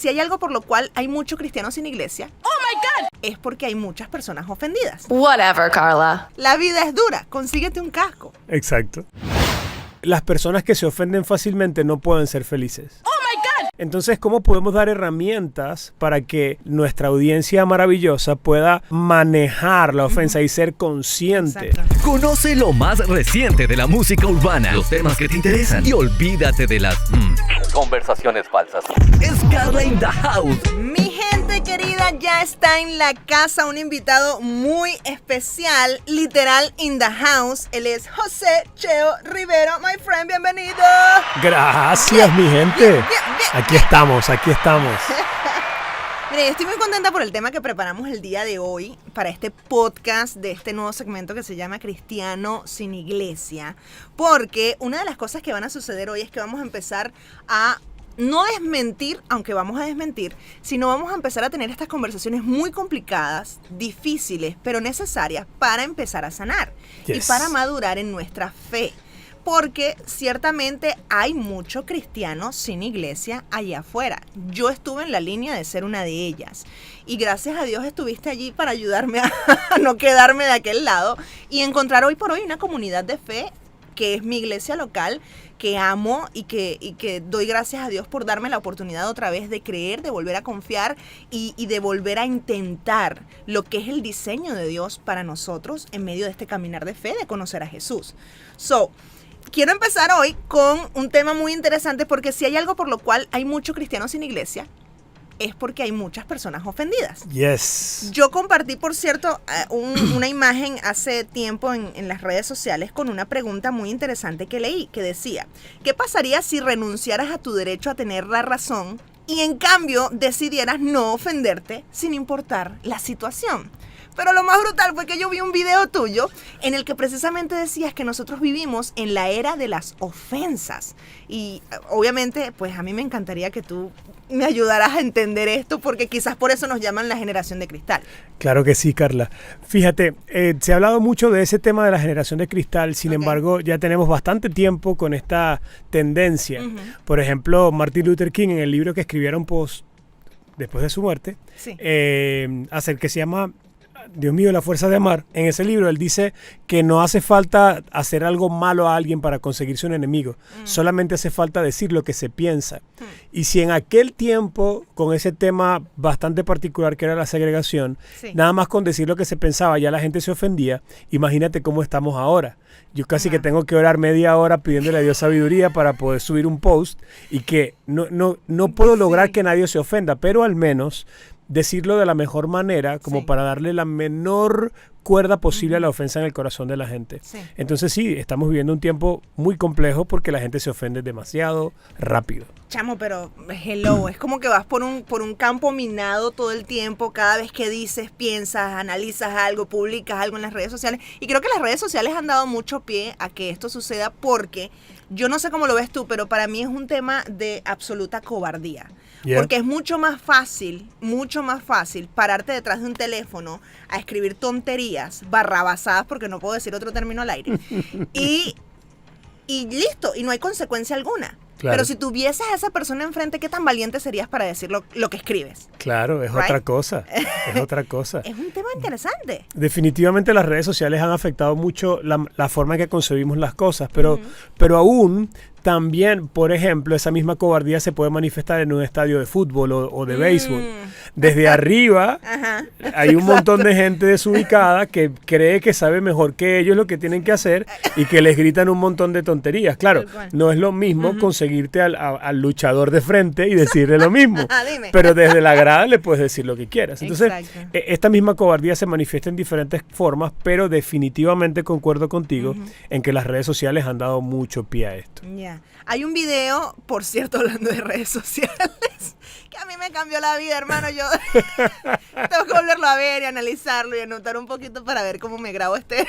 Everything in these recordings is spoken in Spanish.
Si hay algo por lo cual hay muchos cristianos sin iglesia, ¡oh my God!, es porque hay muchas personas ofendidas. Whatever, Carla. La vida es dura, consíguete un casco. Exacto. Las personas que se ofenden fácilmente no pueden ser felices. ¡Oh my God! Entonces, ¿cómo podemos dar herramientas para que nuestra audiencia maravillosa pueda manejar la ofensa y ser consciente? Exacto. Conoce lo más reciente de la música urbana, los temas que te interesan y olvídate de las conversaciones falsas. Es Carla in the house. Mi gente querida, ya está en la casa un invitado muy especial, literal in the house. Él es José Cheo Rivero, my friend, bienvenido. Gracias, mi gente. Aquí estamos. Mire, estoy muy contenta por el tema que preparamos el día de hoy para este podcast de este nuevo segmento que se llama Cristiano sin Iglesia, porque una de las cosas que van a suceder hoy es que vamos a empezar a no desmentir, aunque vamos a desmentir, sino vamos a empezar a tener estas conversaciones muy complicadas, difíciles, pero necesarias para empezar a sanar y para madurar en nuestra fe. Porque ciertamente hay mucho cristiano sin iglesia allá afuera. Yo estuve en la línea de ser una de ellas. Y gracias a Dios estuviste allí para ayudarme a no quedarme de aquel lado y encontrar hoy por hoy una comunidad de fe que es mi iglesia local, que amo y que doy gracias a Dios por darme la oportunidad otra vez de creer, de volver a confiar y de volver a intentar lo que es el diseño de Dios para nosotros en medio de este caminar de fe, de conocer a Jesús. Quiero empezar hoy con un tema muy interesante porque si hay algo por lo cual hay muchos cristianos sin iglesia, es porque hay muchas personas ofendidas. Yes. Yo compartí, por cierto, una imagen hace tiempo en las redes sociales con una pregunta muy interesante que leí, que decía, ¿qué pasaría si renunciaras a tu derecho a tener la razón y en cambio decidieras no ofenderte sin importar la situación? Pero lo más brutal fue que yo vi un video tuyo en el que precisamente decías que nosotros vivimos en la era de las ofensas. Y obviamente, pues a mí me encantaría que tú me ayudaras a entender esto, porque quizás por eso nos llaman la generación de cristal. Claro que sí, Carla. Fíjate, se ha hablado mucho de ese tema de la generación de cristal, sin embargo, ya tenemos bastante tiempo con esta tendencia. Por ejemplo, Martin Luther King, en el libro que escribieron después de su muerte, acerca que se llama Dios mío, la fuerza de amar. En ese libro él dice que no hace falta hacer algo malo a alguien para conseguirse un enemigo. Solamente hace falta decir lo que se piensa. Y si en aquel tiempo, con ese tema bastante particular que era la segregación, nada más con decir lo que se pensaba ya la gente se ofendía, imagínate cómo estamos ahora. Yo casi que tengo que orar media hora pidiéndole a Dios sabiduría para poder subir un post y que no puedo lograr que nadie se ofenda, pero al menos decirlo de la mejor manera, como para darle la menor cuerda posible a la ofensa en el corazón de la gente. Entonces sí, estamos viviendo un tiempo muy complejo porque la gente se ofende demasiado rápido. Chamo, pero hello, es como que vas por un campo minado todo el tiempo, cada vez que dices, piensas, analizas algo, publicas algo en las redes sociales. Y creo que las redes sociales han dado mucho pie a que esto suceda porque, yo no sé cómo lo ves tú, pero para mí es un tema de absoluta cobardía. Porque es mucho más fácil pararte detrás de un teléfono a escribir tonterías, barrabasadas, porque no puedo decir otro término al aire, y listo, y no hay consecuencia alguna. Claro. Pero si tuvieses a esa persona enfrente, ¿qué tan valiente serías para decir lo que escribes? Claro, es otra cosa. Es otra cosa. Es un tema interesante. Definitivamente las redes sociales han afectado mucho la forma en que concebimos las cosas, pero aún también, por ejemplo, esa misma cobardía se puede manifestar en un estadio de fútbol o de béisbol. Desde arriba hay un montón de gente desubicada que cree que sabe mejor que ellos lo que tienen que hacer y que les gritan un montón de tonterías. Claro, no es lo mismo conseguirte al luchador de frente y decirle lo mismo. Pero desde la grada le puedes decir lo que quieras. Entonces, esta misma cobardía se manifiesta en diferentes formas, pero definitivamente concuerdo contigo en que las redes sociales han dado mucho pie a esto. Hay un video, por cierto, hablando de redes sociales, que a mí me cambió la vida, hermano. Yo tengo que volverlo a ver y analizarlo y anotar un poquito para ver cómo me grabo este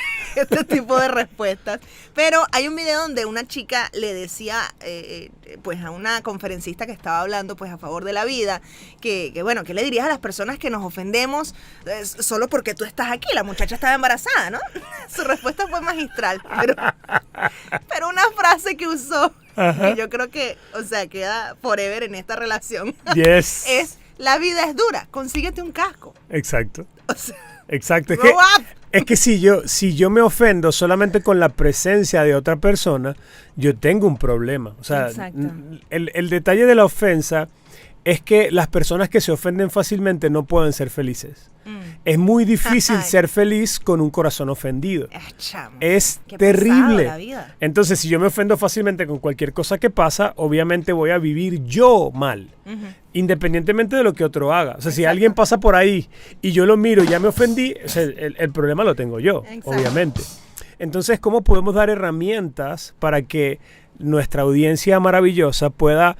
tipo de respuestas. Pero hay un video donde una chica le decía pues a una conferencista que estaba hablando pues a favor de la vida, que bueno, ¿qué le dirías a las personas que nos ofendemos solo porque tú estás aquí? La muchacha estaba embarazada, ¿no? Su respuesta fue magistral, pero una frase que usó que yo creo que, o sea, queda forever en esta relación, Yes. es la vida es dura, consíguete un casco. Exacto. O sea, Exacto. grow up. Es que si yo me ofendo solamente con la presencia de otra persona, yo tengo un problema. O sea, Exacto. el detalle de la ofensa es que las personas que se ofenden fácilmente no pueden ser felices. Es muy difícil Ay. ser feliz con un corazón ofendido. Chamo, Es qué terrible. pesado la vida. Entonces, si yo me ofendo fácilmente con cualquier cosa que pasa, obviamente voy a vivir yo mal, independientemente de lo que otro haga. O sea, si Exacto. alguien pasa por ahí y yo lo miro y ya me ofendí, o sea, el problema lo tengo yo, Exacto. obviamente. Entonces, ¿cómo podemos dar herramientas para que nuestra audiencia maravillosa pueda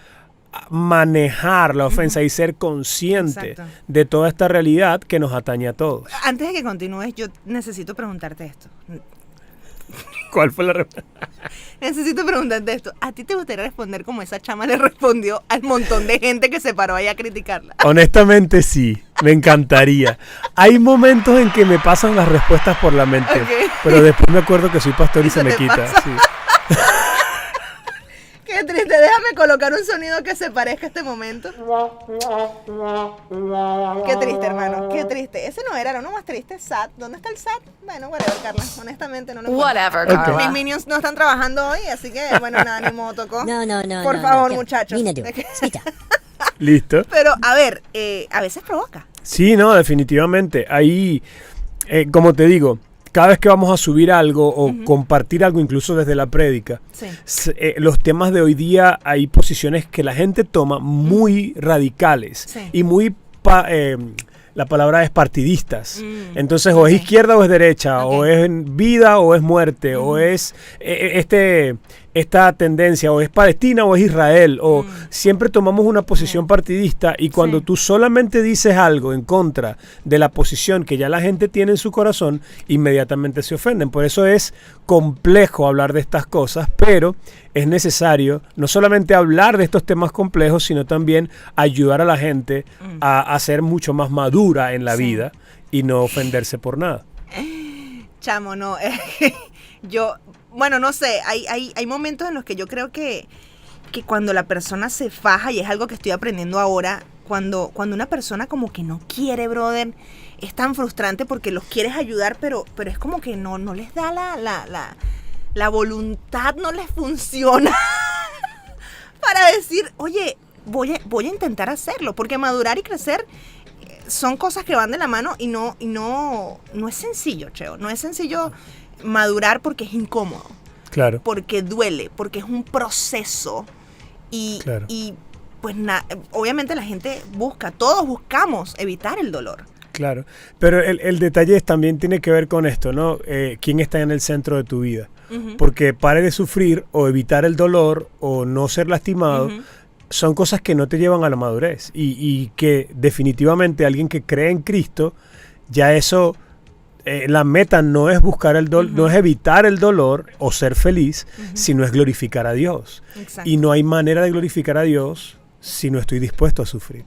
manejar la ofensa y ser consciente Exacto. de toda esta realidad que nos atañe a todos? Antes de que continúes, yo necesito preguntarte esto. ¿Cuál fue la respuesta? Necesito preguntarte esto. ¿A ti te gustaría responder como esa chama le respondió al montón de gente que se paró ahí a criticarla? Honestamente sí, me encantaría. Hay momentos en que me pasan las respuestas por la mente, Ok. pero después me acuerdo que soy pastor y Y se se me te quita. pasa. Sí. Qué triste, déjame colocar un sonido que se parezca a este momento. Qué triste, hermano, qué triste. Ese no era uno más triste, SAT. ¿Dónde está el SAT? Bueno, whatever, Carla, honestamente no lo encuentro. Whatever, Ok. Carla. Mis minions no están trabajando hoy, así que, bueno, nada, ni modo tocó. No. Por favor, muchachos. Mina do. Sita. ¿Listo? Pero, a ver, a veces provoca. Sí, no, definitivamente. Ahí, como te digo, cada vez que vamos a subir algo o compartir algo, incluso desde la prédica, Sí. los temas de hoy día hay posiciones que la gente toma muy radicales Sí. y muy, la palabra es partidistas. Entonces, o ok. es izquierda o es derecha, Ok. o es vida o es muerte, o es esta tendencia, o es Palestina o es Israel, o siempre tomamos una posición partidista y cuando Sí. tú solamente dices algo en contra de la posición que ya la gente tiene en su corazón, inmediatamente se ofenden. Por eso es complejo hablar de estas cosas, pero es necesario no solamente hablar de estos temas complejos, sino también ayudar a la gente a ser mucho más madura en la Sí. vida y no ofenderse por nada. Chamo, no. Yo, bueno, no sé, hay momentos en los que yo creo que cuando la persona se faja, y es algo que estoy aprendiendo ahora, cuando una persona como que no quiere, brother, es tan frustrante porque los quieres ayudar, pero es como que no les da la voluntad, no les funciona para decir, oye, voy a intentar hacerlo, porque madurar y crecer son cosas que van de la mano y no es sencillo, Cheo. No es sencillo madurar porque es incómodo, Claro. porque duele, porque es un proceso Claro. y pues obviamente la gente todos buscamos evitar el dolor. Claro, pero el detalle también tiene que ver con esto, ¿no? ¿Quién está en el centro de tu vida? Porque pare de sufrir o evitar el dolor o no ser lastimado son cosas que no te llevan a la madurez y que definitivamente alguien que cree en Cristo, ya eso, la meta no es buscar el dolor, no es evitar el dolor o ser feliz, sino es glorificar a Dios. Exacto. Y no hay manera de glorificar a Dios si no estoy dispuesto a sufrir.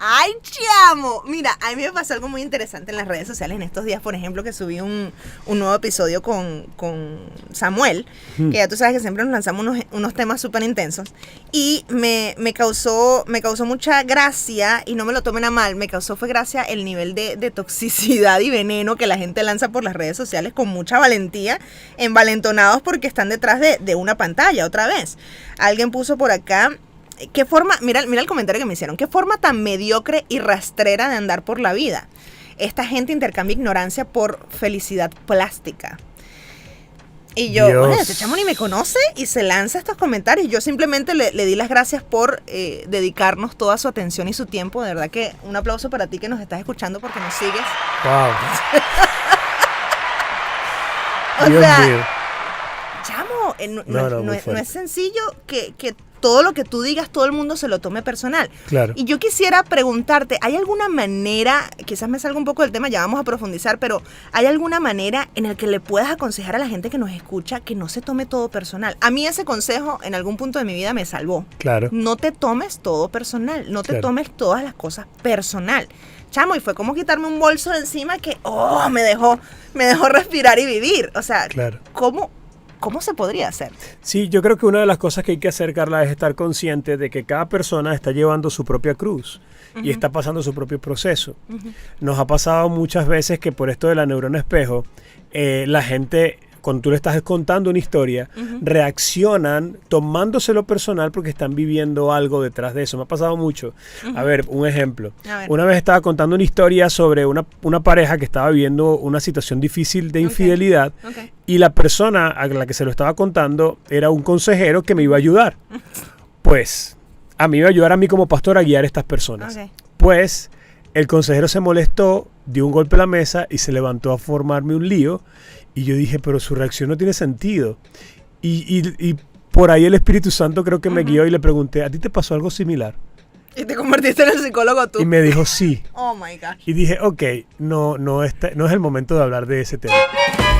¡Ay, chamo! Mira, a mí me pasó algo muy interesante en las redes sociales en estos días, por ejemplo, que subí un nuevo episodio con Samuel, que ya tú sabes que siempre nos lanzamos unos temas súper intensos, y me causó mucha gracia, y no me lo tomen a mal, fue gracia el nivel de toxicidad y veneno que la gente lanza por las redes sociales con mucha valentía, envalentonados porque están detrás de una pantalla, otra vez. Alguien puso por acá... ¿Qué forma, mira el comentario que me hicieron, qué forma tan mediocre y rastrera de andar por la vida? Esta gente intercambia ignorancia por felicidad plástica. Y yo, Dios. bueno, ese chamo ni me conoce y se lanza estos comentarios. Yo simplemente le di las gracias por dedicarnos toda su atención y su tiempo. De verdad que un aplauso para ti que nos estás escuchando porque nos sigues. Wow. O Dios sea, mío. chamo, muy no es fuerte. sencillo que todo lo que tú digas, todo el mundo se lo tome personal. Claro. Y yo quisiera preguntarte, ¿hay alguna manera, quizás me salga un poco del tema, ya vamos a profundizar, pero ¿hay alguna manera en la que le puedas aconsejar a la gente que nos escucha que no se tome todo personal? A mí ese consejo en algún punto de mi vida me salvó. Claro. No te tomes todo personal, no te Claro. tomes todas las cosas personal. Chamo, y fue como quitarme un bolso de encima que, me dejó respirar y vivir. O sea, Claro. ¿cómo ¿cómo se podría hacer? Sí, yo creo que una de las cosas que hay que hacer, Carla, es estar consciente de que cada persona está llevando su propia cruz y está pasando su propio proceso. Nos ha pasado muchas veces que por esto de la neurona espejo, la gente, cuando tú le estás contando una historia, reaccionan tomándoselo personal porque están viviendo algo detrás de eso. Me ha pasado mucho. A ver, un ejemplo. Una vez estaba contando una historia sobre una pareja que estaba viviendo una situación difícil de infidelidad y la persona a la que se lo estaba contando era un consejero que me iba a ayudar. Pues, a mí me iba a ayudar a mí como pastor a guiar a estas personas. Pues, el consejero se molestó, dio un golpe a la mesa y se levantó a formarme un lío. Y yo dije, pero su reacción no tiene sentido. Y por ahí el Espíritu Santo creo que me guió y le pregunté, ¿a ti te pasó algo similar? Y te convertiste en el psicólogo tú. Y me dijo, sí. Oh my gosh. Y dije, ok, no es el momento de hablar de ese tema.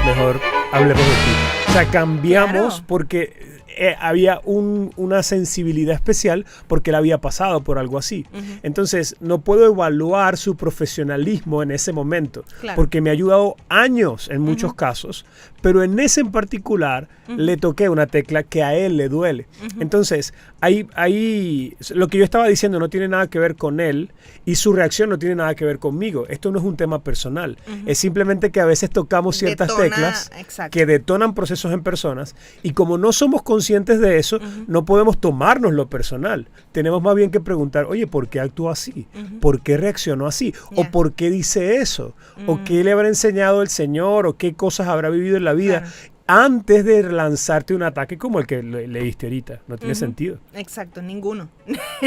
Mejor hablemos de ti. O sea, cambiamos porque había una sensibilidad especial porque él había pasado por algo así. Entonces, no puedo evaluar su profesionalismo en ese momento, porque me ha ayudado años en muchos casos, pero en ese en particular le toqué una tecla que a él le duele. Entonces, ahí lo que yo estaba diciendo no tiene nada que ver con él y su reacción no tiene nada que ver conmigo. Esto no es un tema personal. Es simplemente que a veces tocamos ciertas teclas que detonan procesos en personas y como no somos conscientes de eso, no podemos tomarnos lo personal. Tenemos más bien que preguntar, oye, ¿por qué actuó así? ¿Por qué reaccionó así? ¿O por qué dice eso? ¿O qué le habrá enseñado el Señor? ¿O qué cosas habrá vivido en la vida? Antes de lanzarte un ataque como el que leíste ahorita. No tiene sentido. Exacto, ninguno.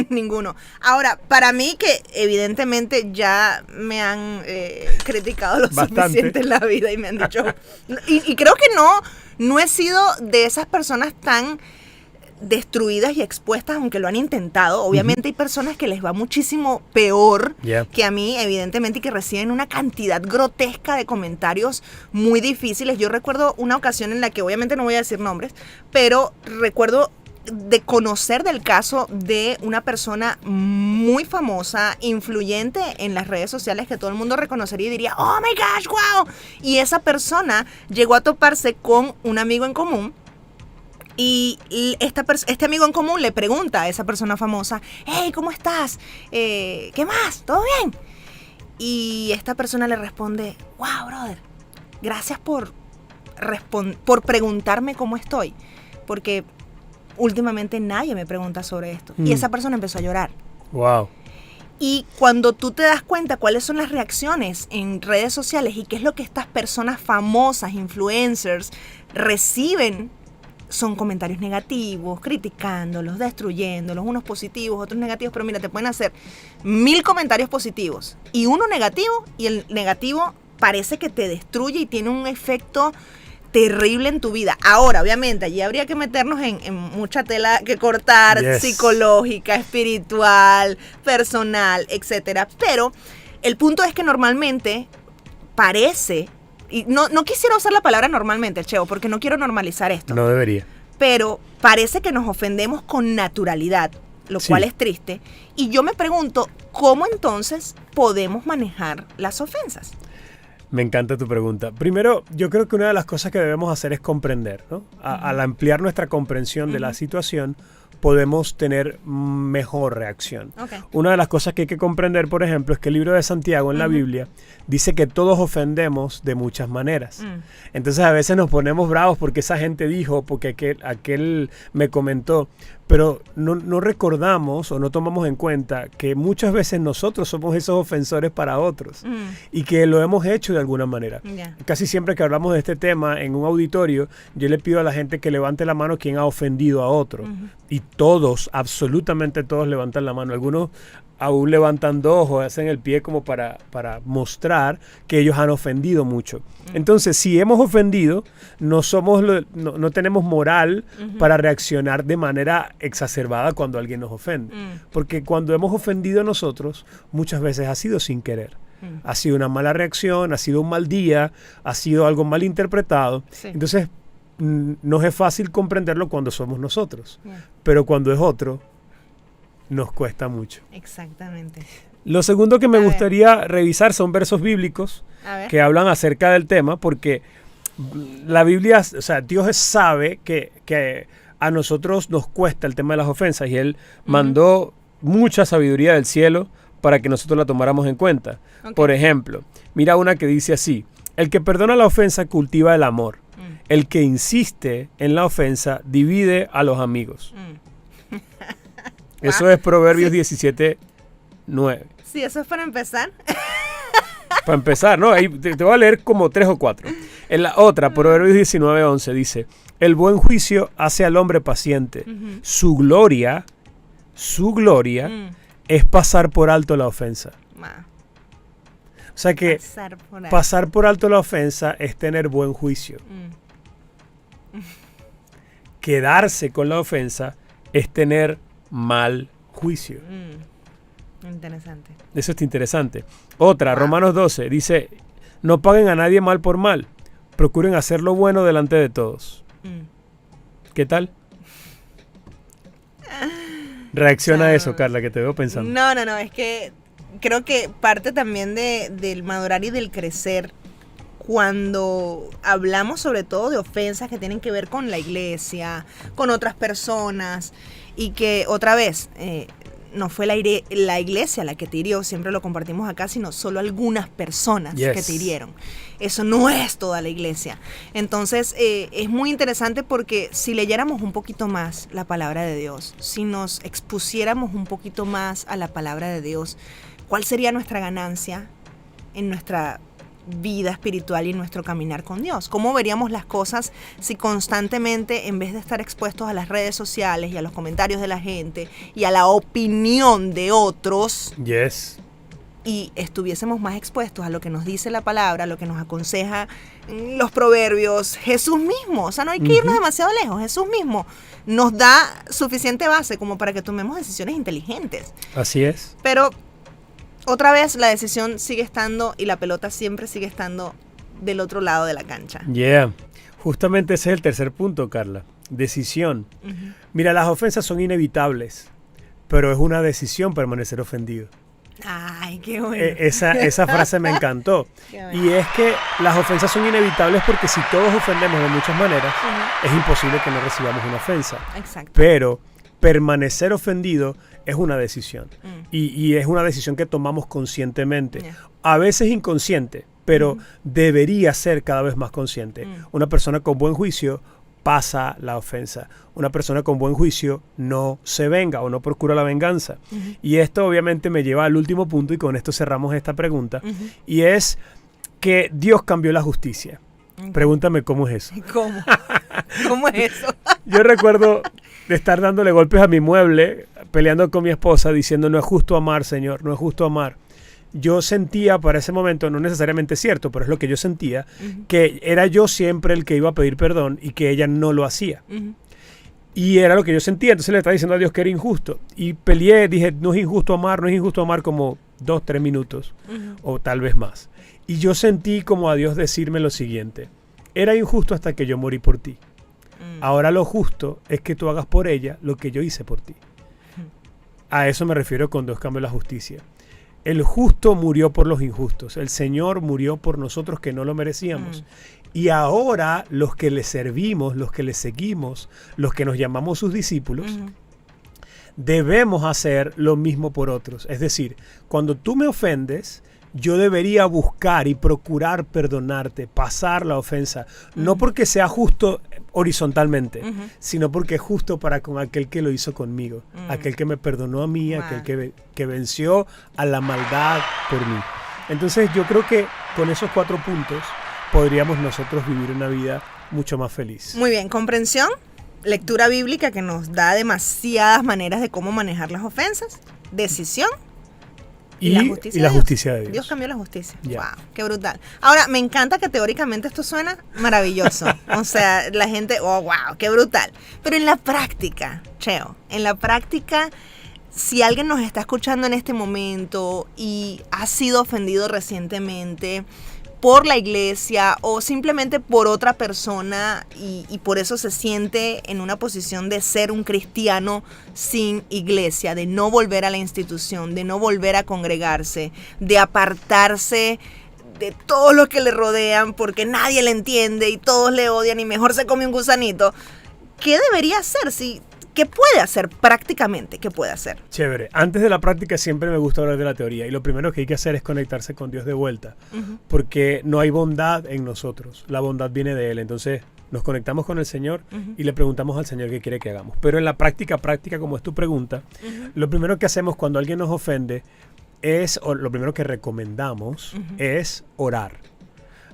Ninguno. Ahora, para mí que evidentemente ya me han criticado lo suficiente en la vida y me han dicho... y creo que no he sido de esas personas tan destruidas y expuestas, aunque lo han intentado. Obviamente hay personas que les va muchísimo peor que a mí, evidentemente, y que reciben una cantidad grotesca de comentarios muy difíciles. Yo recuerdo una ocasión en la que, obviamente no voy a decir nombres, pero recuerdo de conocer del caso de una persona muy famosa, influyente en las redes sociales, que todo el mundo reconocería y diría, oh my gosh, wow. Y esa persona llegó a toparse con un amigo en común. Y este amigo en común le pregunta a esa persona famosa, hey, ¿cómo estás? ¿Qué más? ¿Todo bien? Y esta persona le responde, wow, brother, gracias por preguntarme cómo estoy, porque últimamente nadie me pregunta sobre esto. Y esa persona empezó a llorar. Wow. Y cuando tú te das cuenta cuáles son las reacciones en redes sociales y qué es lo que estas personas famosas, influencers, reciben, son comentarios negativos, criticándolos, destruyéndolos, unos positivos, otros negativos, pero mira, te pueden hacer 1000 comentarios positivos y uno negativo, y el negativo parece que te destruye y tiene un efecto terrible en tu vida. Ahora, obviamente, allí habría que meternos en mucha tela que cortar, psicológica, espiritual, personal, etcétera. Pero el punto es que normalmente parece... Y no quisiera usar la palabra normalmente, Cheo, porque no quiero normalizar esto. No debería. Pero parece que nos ofendemos con naturalidad, lo cual es triste. Y yo me pregunto, ¿cómo entonces podemos manejar las ofensas? Me encanta tu pregunta. Primero, yo creo que una de las cosas que debemos hacer es comprender, ¿no? Al ampliar nuestra comprensión de la situación, podemos tener mejor reacción. Una de las cosas que hay que comprender, por ejemplo, es que el libro de Santiago en la Biblia dice que todos ofendemos de muchas maneras. Entonces a veces nos ponemos bravos porque esa gente dijo, porque aquel me comentó, pero no recordamos o no tomamos en cuenta que muchas veces nosotros somos esos ofensores para otros y que lo hemos hecho de alguna manera. Casi siempre que hablamos de este tema en un auditorio, yo le pido a la gente que levante la mano quien ha ofendido a otro. Y todos, absolutamente todos levantan la mano. Algunos aún levantan dos o hacen el pie como para mostrar que ellos han ofendido mucho. Entonces, si hemos ofendido, no tenemos moral para reaccionar de manera exacerbada cuando alguien nos ofende. Porque cuando hemos ofendido nosotros, muchas veces ha sido sin querer. Ha sido una mala reacción, ha sido un mal día, ha sido algo mal interpretado. Entonces, nos es fácil comprenderlo cuando somos nosotros. Pero cuando es otro, nos cuesta mucho. Exactamente. Lo segundo que me gustaría revisar son versos bíblicos que hablan acerca del tema, porque la Biblia, o sea, Dios sabe que a nosotros nos cuesta el tema de las ofensas y Él mandó mucha sabiduría del cielo para que nosotros la tomáramos en cuenta. Okay. Por ejemplo, mira una que dice así: el que perdona la ofensa cultiva el amor. El que insiste en la ofensa divide a los amigos. Eso es Proverbios 17:9. Sí, eso es para empezar. Para empezar, ¿no? Ahí te voy a leer como 3 o 4. En la otra, Proverbios 19:11 dice: el buen juicio hace al hombre paciente. Su gloria es pasar por alto la ofensa. O sea que pasar por alto la ofensa es tener buen juicio. Quedarse con la ofensa es tener mal juicio. Interesante. Eso está interesante. Otra, Romanos 12, dice: no paguen a nadie mal por mal. Procuren hacer lo bueno delante de todos. ¿Qué tal? Reacciona a eso, Carla, que te veo pensando. No, es que creo que parte también del madurar y del crecer cuando hablamos sobre todo de ofensas que tienen que ver con la iglesia, con otras personas, y que otra vez no fue la iglesia la que te hirió, siempre lo compartimos acá, sino solo algunas personas que te hirieron. Eso no es toda la iglesia. Entonces es muy interesante porque si leyéramos un poquito más la palabra de Dios, si nos expusiéramos un poquito más a la palabra de Dios, ¿cuál sería nuestra ganancia en nuestra vida espiritual y en nuestro caminar con Dios? ¿Cómo veríamos las cosas si constantemente, en vez de estar expuestos a las redes sociales y a los comentarios de la gente y a la opinión de otros, y estuviésemos más expuestos a lo que nos dice la palabra, a lo que nos aconseja los proverbios, Jesús mismo? O sea, no hay que irnos demasiado lejos. Jesús mismo nos da suficiente base como para que tomemos decisiones inteligentes. Así es. Pero otra vez la decisión sigue estando y la pelota siempre sigue estando del otro lado de la cancha. Justamente ese es el tercer punto, Carla. Decisión. Mira, las ofensas son inevitables, pero es una decisión permanecer ofendido. Ay, qué bueno. Esa frase me encantó. Y es que las ofensas son inevitables porque si todos ofendemos de muchas maneras, es imposible que no recibamos una ofensa. Exacto. Pero permanecer ofendido es una decisión. Y es una decisión que tomamos conscientemente. A veces inconsciente, pero debería ser cada vez más consciente. Una persona con buen juicio pasa la ofensa. Una persona con buen juicio no se venga o no procura la venganza. Y esto obviamente me lleva al último punto, y con esto cerramos esta pregunta, y es que Dios cambió la justicia. Pregúntame cómo es eso. ¿Cómo? ¿Cómo es eso? Yo recuerdo de estar dándole golpes a mi mueble, peleando con mi esposa, diciendo: no es justo amar, Señor, no es justo amar. Yo sentía para ese momento, no necesariamente cierto, pero es lo que yo sentía, que era yo siempre el que iba a pedir perdón y que ella no lo hacía. Y era lo que yo sentía. Entonces le estaba diciendo a Dios que era injusto. Y peleé, dije: no es injusto amar como 2-3 minutos o tal vez más. Y yo sentí como a Dios decirme lo siguiente: era injusto hasta que yo morí por ti. Ahora lo justo es que tú hagas por ella lo que yo hice por ti. A eso me refiero con Dios cambió la justicia. El justo murió por los injustos. El Señor murió por nosotros que no lo merecíamos. Y ahora los que le servimos, los que le seguimos, los que nos llamamos sus discípulos, debemos hacer lo mismo por otros. Es decir, cuando tú me ofendes, yo debería buscar y procurar perdonarte, pasar la ofensa, no porque sea justo horizontalmente, sino porque es justo para con aquel que lo hizo conmigo, aquel que me perdonó a mí, aquel que venció a la maldad por mí. Entonces yo creo que con esos 4 puntos podríamos nosotros vivir una vida mucho más feliz. Muy bien, comprensión, lectura bíblica que nos da demasiadas maneras de cómo manejar las ofensas, decisión, y la justicia de Dios. Dios cambió la justicia. Wow, qué brutal. Ahora, me encanta que teóricamente esto suena maravilloso. O sea, la gente, oh, wow, qué brutal. Pero en la práctica, Cheo, si alguien nos está escuchando en este momento y ha sido ofendido recientemente por la iglesia o simplemente por otra persona y por eso se siente en una posición de ser un cristiano sin iglesia, de no volver a la institución, de no volver a congregarse, de apartarse de todos los que le rodean porque nadie le entiende y todos le odian y mejor se come un gusanito. ¿Qué debería hacer? ¿Qué puede hacer prácticamente? ¿Qué puede hacer? Chévere. Antes de la práctica siempre me gusta hablar de la teoría y lo primero que hay que hacer es conectarse con Dios de vuelta, porque no hay bondad en nosotros, la bondad viene de Él. Entonces nos conectamos con el Señor y le preguntamos al Señor qué quiere que hagamos. Pero en la práctica, como es tu pregunta, lo primero que hacemos cuando alguien nos ofende o lo primero que recomendamos es orar.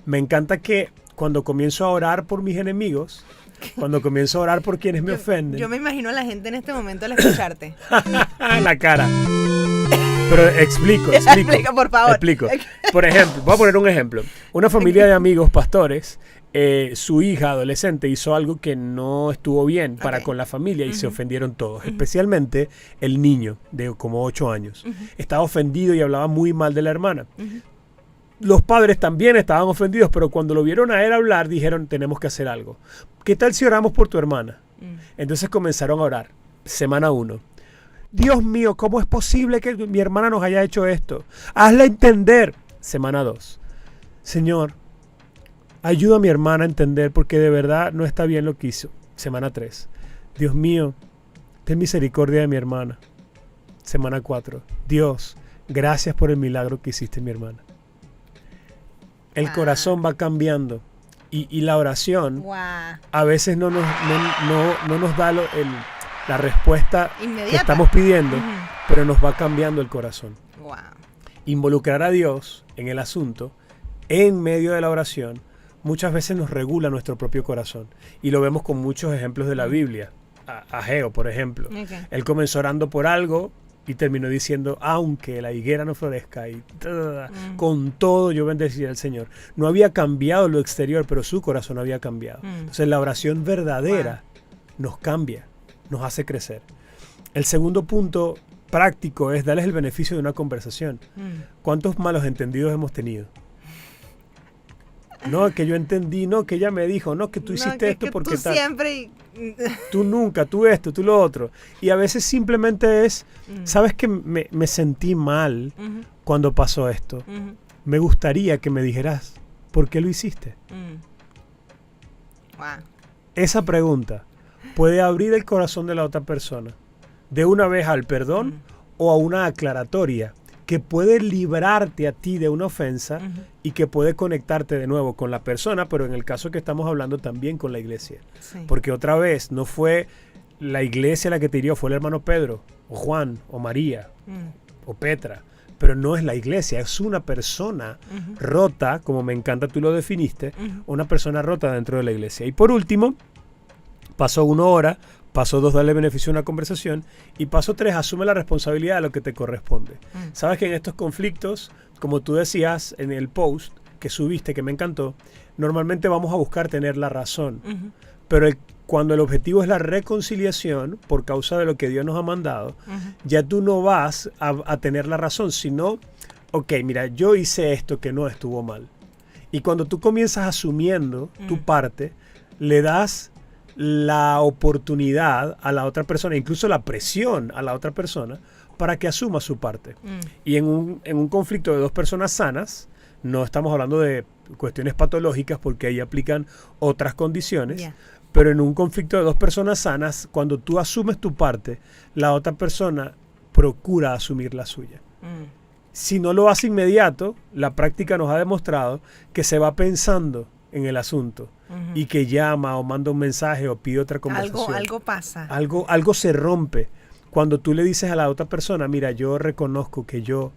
Me encanta que cuando comienzo a orar por mis enemigos, cuando comienzo a orar por quienes me ofenden. Yo me imagino a la gente en este momento al escucharte. La cara. Pero explico. Explica, por favor. Explico. Por ejemplo, voy a poner un ejemplo. Una familia de amigos pastores, su hija adolescente hizo algo que no estuvo bien para con la familia y se ofendieron todos, especialmente el niño de como 8 años. Estaba ofendido y hablaba muy mal de la hermana. Los padres también estaban ofendidos, pero cuando lo vieron a él hablar, dijeron, tenemos que hacer algo. ¿Qué tal si oramos por tu hermana? Entonces comenzaron a orar. Semana 1. Dios mío, ¿cómo es posible que mi hermana nos haya hecho esto? Hazla entender. Semana 2. Señor, ayuda a mi hermana a entender porque de verdad no está bien lo que hizo. Semana 3. Dios mío, ten misericordia de mi hermana. Semana 4. Dios, gracias por el milagro que hiciste en mi hermana. El corazón va cambiando y la oración a veces no nos da la respuesta inmediata que estamos pidiendo, pero nos va cambiando el corazón. Involucrar a Dios en el asunto, en medio de la oración, muchas veces nos regula nuestro propio corazón. Y lo vemos con muchos ejemplos de la Biblia. Ageo, por ejemplo. Él comenzó orando por algo y terminó diciendo, aunque la higuera no florezca, y con todo yo bendeciré al Señor. No había cambiado lo exterior, pero su corazón había cambiado. Entonces la oración verdadera nos cambia, nos hace crecer. El segundo punto práctico es darles el beneficio de una conversación. ¿Cuántos malos entendidos hemos tenido? No, que yo entendí, no, que ella me dijo, no, que tú hiciste esto porque tú tal. Siempre... Tú nunca, tú esto, tú lo otro. Y a veces simplemente es, ¿sabes que me sentí mal cuando pasó esto? Me gustaría que me dijeras, ¿por qué lo hiciste? Esa pregunta puede abrir el corazón de la otra persona de una vez al perdón o a una aclaratoria que puede librarte a ti de una ofensa y que puede conectarte de nuevo con la persona, pero en el caso que estamos hablando también con la iglesia. Sí. Porque otra vez no fue la iglesia la que te hirió, fue el hermano Pedro, o Juan, o María, o Petra. Pero no es la iglesia, es una persona rota, como me encanta tú lo definiste, una persona rota dentro de la iglesia. Y por último, paso 1 hora, paso 2, darle beneficio a una conversación. Y paso 3, asume la responsabilidad de lo que te corresponde. Sabes que en estos conflictos, como tú decías en el post que subiste, que me encantó, normalmente vamos a buscar tener la razón. Pero cuando el objetivo es la reconciliación, por causa de lo que Dios nos ha mandado, ya tú no vas a tener la razón, sino, ok, mira, yo hice esto que no estuvo mal. Y cuando tú comienzas asumiendo tu parte, le das la oportunidad a la otra persona, incluso la presión a la otra persona para que asuma su parte. Y en un conflicto de 2 personas sanas, no estamos hablando de cuestiones patológicas porque ahí aplican otras condiciones, pero en un conflicto de 2 personas sanas, cuando tú asumes tu parte, la otra persona procura asumir la suya. Si no lo hace inmediato, la práctica nos ha demostrado que se va pensando en el asunto y que llama o manda un mensaje o pide otra conversación. Algo pasa. Algo se rompe. Cuando tú le dices a la otra persona, mira, yo reconozco que yo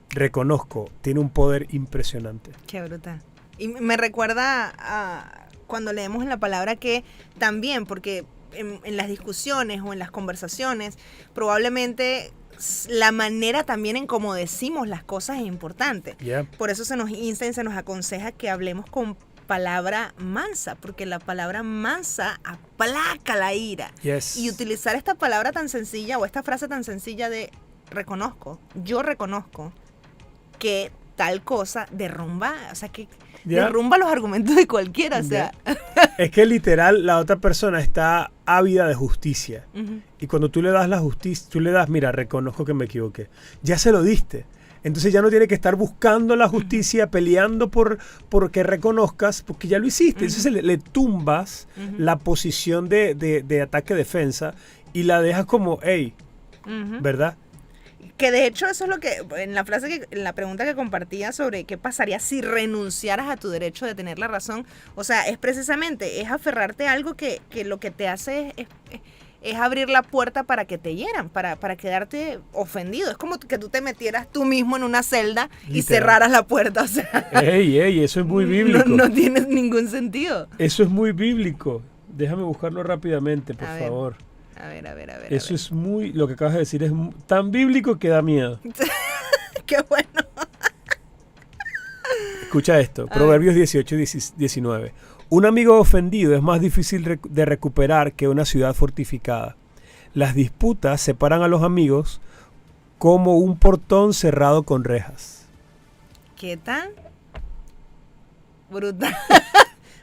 reconozco, tiene un poder impresionante. Qué brutal. Y me recuerda a cuando leemos en la palabra que también, porque en las discusiones o en las conversaciones, probablemente la manera también en cómo decimos las cosas es importante. Por eso se nos insta y se nos aconseja que hablemos con palabra mansa, porque la palabra mansa aplaca la ira. Y utilizar esta palabra tan sencilla o esta frase tan sencilla de yo reconozco que tal cosa derrumba, o sea, que derrumba los argumentos de cualquiera, o sea. Es que literal la otra persona está ávida de justicia. Y cuando tú le das la justicia, tú le das, mira, reconozco que me equivoqué. Ya se lo diste. Entonces ya no tiene que estar buscando la justicia, peleando por que reconozcas, porque ya lo hiciste. Entonces le tumbas la posición de ataque-defensa y la dejas como, hey, ¿verdad? Que de hecho eso es lo que, en la pregunta que compartía sobre qué pasaría si renunciaras a tu derecho de tener la razón, o sea, es precisamente, es aferrarte a algo que lo que te hace es abrir la puerta para que te hieran, para quedarte ofendido. Es como que tú te metieras tú mismo en una celda y cerraras la puerta, o sea. Ey, eso es muy bíblico. No tiene ningún sentido. Eso es muy bíblico. Déjame buscarlo rápidamente, por favor. A ver. Eso es muy, lo que acabas de decir es tan bíblico que da miedo. Qué bueno. Escucha esto, Proverbios 18-19. Un amigo ofendido es más difícil de recuperar que una ciudad fortificada. Las disputas separan a los amigos como un portón cerrado con rejas. ¿Qué tan brutal?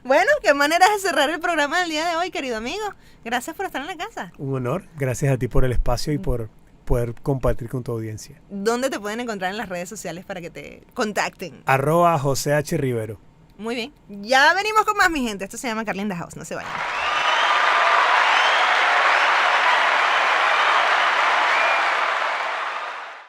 Bueno, qué manera de cerrar el programa del día de hoy, querido amigo. Gracias por estar en la casa. Un honor. Gracias a ti por el espacio y por poder compartir con tu audiencia. ¿Dónde te pueden encontrar en las redes sociales para que te contacten? @José H. Rivero. Muy bien. Ya venimos con más, mi gente. Esto se llama Carly in the House. No se vayan.